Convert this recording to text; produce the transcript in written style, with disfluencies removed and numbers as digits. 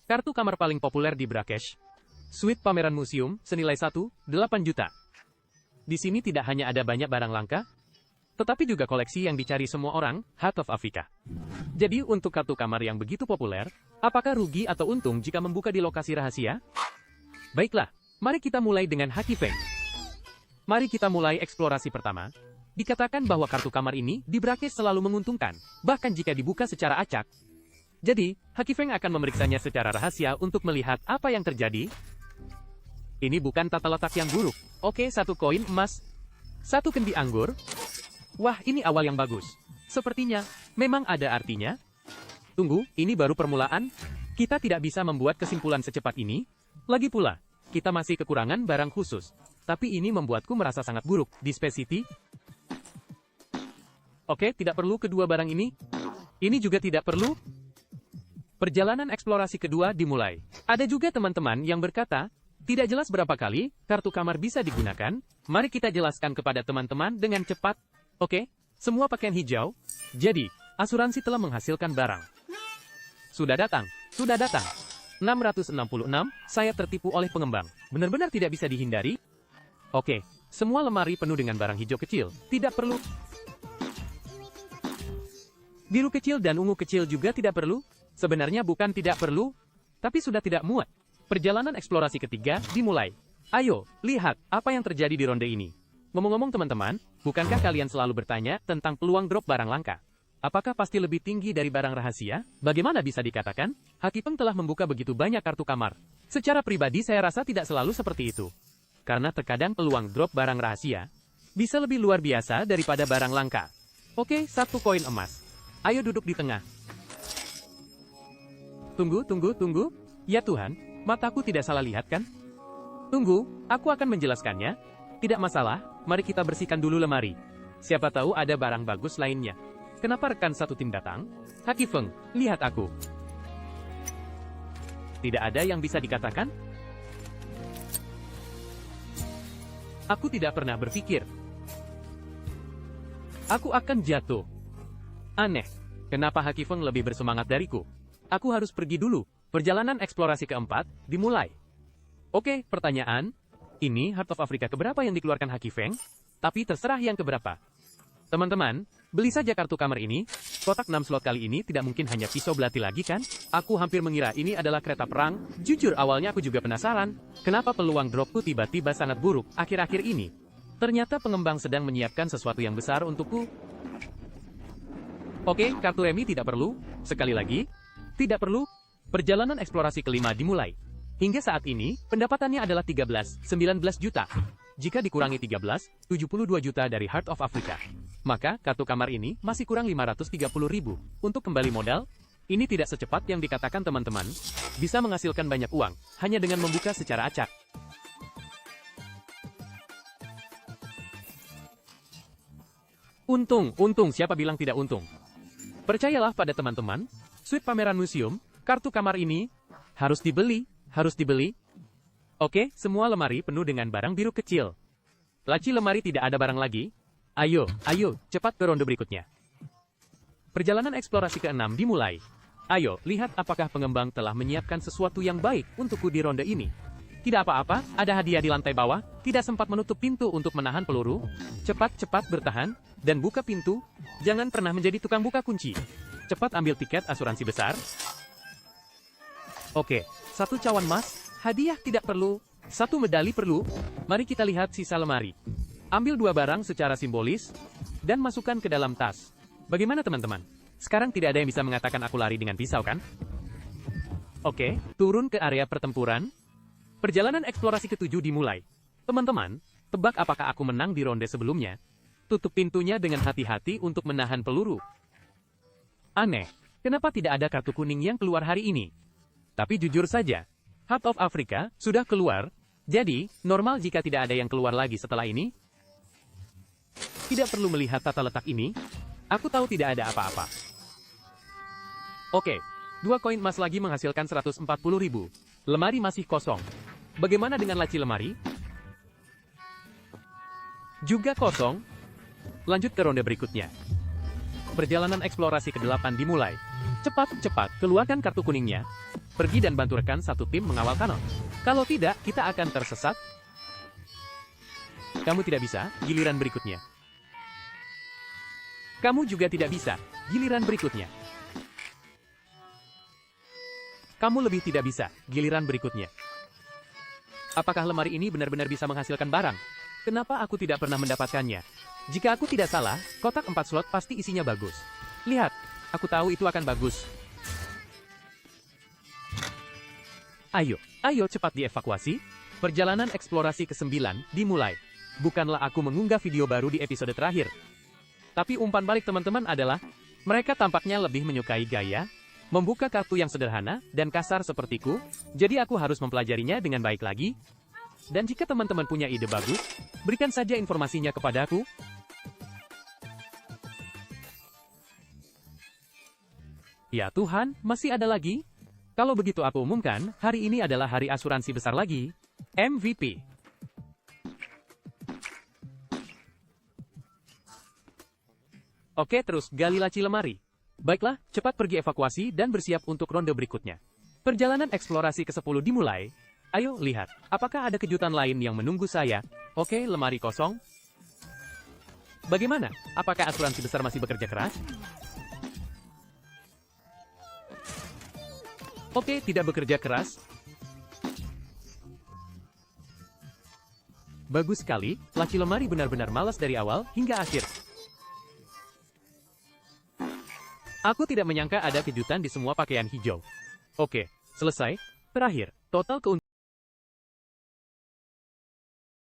Kartu kamar paling populer di Brakesh. Suite pameran museum, senilai 1,8 juta. Di sini tidak hanya ada banyak barang langka, tetapi juga koleksi yang dicari semua orang, Heart of Africa. Jadi untuk kartu kamar yang begitu populer, apakah rugi atau untung jika membuka di lokasi rahasia? Baiklah, mari kita mulai dengan Haki Feng. Mari kita mulai eksplorasi pertama. Dikatakan bahwa kartu kamar ini di Brakesh selalu menguntungkan, bahkan jika dibuka secara acak. Jadi, Haki Feng akan memeriksanya secara rahasia untuk melihat apa yang terjadi. Ini bukan tata letak yang buruk. Oke, 1 koin emas, 1 kendi anggur. Wah, ini awal yang bagus. Sepertinya, memang ada artinya. Tunggu, ini baru permulaan. Kita tidak bisa membuat kesimpulan secepat ini. Lagi pula, kita masih kekurangan barang khusus. Tapi ini membuatku merasa sangat buruk di Space City. Oke, tidak perlu kedua barang ini. Ini juga tidak perlu. Perjalanan eksplorasi kedua dimulai. Ada juga teman-teman yang berkata, tidak jelas berapa kali kartu kamar bisa digunakan. Mari kita jelaskan kepada teman-teman dengan cepat. Oke, semua pakaian hijau. Jadi, asuransi telah menghasilkan barang. Sudah datang, sudah datang. 666, saya tertipu oleh pengembang. Benar-benar tidak bisa dihindari. Oke, semua lemari penuh dengan barang hijau kecil. Tidak perlu. Biru kecil dan ungu kecil juga tidak perlu. Sebenarnya bukan tidak perlu, tapi sudah tidak muat. Perjalanan eksplorasi ketiga dimulai. Ayo, lihat apa yang terjadi di ronde ini. Ngomong-ngomong teman-teman, bukankah kalian selalu bertanya tentang peluang drop barang langka? Apakah pasti lebih tinggi dari barang rahasia? Bagaimana bisa dikatakan? Haki Feng telah membuka begitu banyak kartu kamar. Secara pribadi saya rasa tidak selalu seperti itu. Karena terkadang peluang drop barang rahasia bisa lebih luar biasa daripada barang langka. Oke, 1 koin emas. Ayo duduk di tengah. Tunggu. Ya Tuhan, mataku tidak salah lihat kan? Tunggu, aku akan menjelaskannya. Tidak masalah, mari kita bersihkan dulu lemari. Siapa tahu ada barang bagus lainnya. Kenapa rekan satu tim datang? Haki Feng, lihat aku. Tidak ada yang bisa dikatakan? Aku tidak pernah berpikir aku akan jatuh. Aneh, kenapa Haki Feng lebih bersemangat dariku? Aku harus pergi dulu. Perjalanan eksplorasi keempat dimulai. Oke, pertanyaan. Ini Heart of Africa keberapa yang dikeluarkan Haki Feng? Tapi terserah yang keberapa. Teman-teman, beli saja kartu kamar ini. Kotak 6 slot kali ini tidak mungkin hanya pisau belati lagi kan? Aku hampir mengira ini adalah kereta perang. Jujur awalnya aku juga penasaran. Kenapa peluang dropku tiba-tiba sangat buruk akhir-akhir ini? Ternyata pengembang sedang menyiapkan sesuatu yang besar untukku. Oke, kartu remi tidak perlu. Sekali lagi. Tidak perlu. Perjalanan eksplorasi kelima dimulai. Hingga saat ini, pendapatannya adalah 13,19 juta. Jika dikurangi 13, 72 juta dari Heart of Africa. Maka, kartu kamar ini masih kurang 530.000. Untuk kembali modal, ini tidak secepat yang dikatakan teman-teman. Bisa menghasilkan banyak uang, hanya dengan membuka secara acak. Untung, siapa bilang tidak untung? Percayalah pada teman-teman, suite pameran museum, kartu kamar ini, harus dibeli. Oke, semua lemari penuh dengan barang biru kecil. Laci lemari tidak ada barang lagi. Ayo, cepat ke ronde berikutnya. Perjalanan eksplorasi ke-6 dimulai. Ayo, lihat apakah pengembang telah menyiapkan sesuatu yang baik untukku di ronde ini. Tidak apa-apa, ada hadiah di lantai bawah, tidak sempat menutup pintu untuk menahan peluru. Cepat bertahan, dan buka pintu. Jangan pernah menjadi tukang buka kunci. Cepat ambil tiket asuransi besar. Oke, 1 cawan emas, hadiah tidak perlu, 1 medali perlu. Mari kita lihat sisa lemari. Ambil 2 barang secara simbolis, dan masukkan ke dalam tas. Bagaimana teman-teman? Sekarang tidak ada yang bisa mengatakan aku lari dengan pisau kan? Oke, turun ke area pertempuran. Perjalanan eksplorasi ke-7 dimulai. Teman-teman, tebak apakah aku menang di ronde sebelumnya? Tutup pintunya dengan hati-hati untuk menahan peluru. Aneh, kenapa tidak ada kartu kuning yang keluar hari ini? Tapi jujur saja, Heart of Africa sudah keluar, jadi normal jika tidak ada yang keluar lagi setelah ini. Tidak perlu melihat tata letak ini, aku tahu tidak ada apa-apa. Oke, 2 koin emas lagi menghasilkan 140.000. Lemari masih kosong. Bagaimana dengan laci lemari? Juga kosong. Lanjut ke ronde berikutnya. Perjalanan eksplorasi ke-8 dimulai. Cepat, keluarkan kartu kuningnya. Pergi dan bantu rekan satu tim mengawal kanon. Kalau tidak, kita akan tersesat. Kamu tidak bisa, giliran berikutnya. Kamu juga tidak bisa, giliran berikutnya. Kamu lebih tidak bisa, giliran berikutnya. Apakah lemari ini benar-benar bisa menghasilkan barang? Kenapa aku tidak pernah mendapatkannya? Jika aku tidak salah, kotak 4 slot pasti isinya bagus. Lihat, aku tahu itu akan bagus. Ayo cepat dievakuasi. Perjalanan eksplorasi ke-9 dimulai. Bukanlah aku mengunggah video baru di episode terakhir. Tapi umpan balik teman-teman adalah, mereka tampaknya lebih menyukai gaya membuka kartu yang sederhana dan kasar sepertiku, jadi aku harus mempelajarinya dengan baik lagi. Dan jika teman-teman punya ide bagus, berikan saja informasinya kepadaku. Ya Tuhan, masih ada lagi? Kalau begitu aku umumkan, hari ini adalah hari asuransi besar lagi. MVP. Oke, terus gali laci lemari. Baiklah, cepat pergi evakuasi dan bersiap untuk ronde berikutnya. Perjalanan eksplorasi ke-10 dimulai. Ayo, lihat. Apakah ada kejutan lain yang menunggu saya? Oke, lemari kosong. Bagaimana? Apakah asuransi besar masih bekerja keras? Oke, tidak bekerja keras. Bagus sekali, laci lemari benar-benar malas dari awal hingga akhir. Aku tidak menyangka ada kejutan di semua pakaian hijau. Oke, selesai. Terakhir, total keuntungan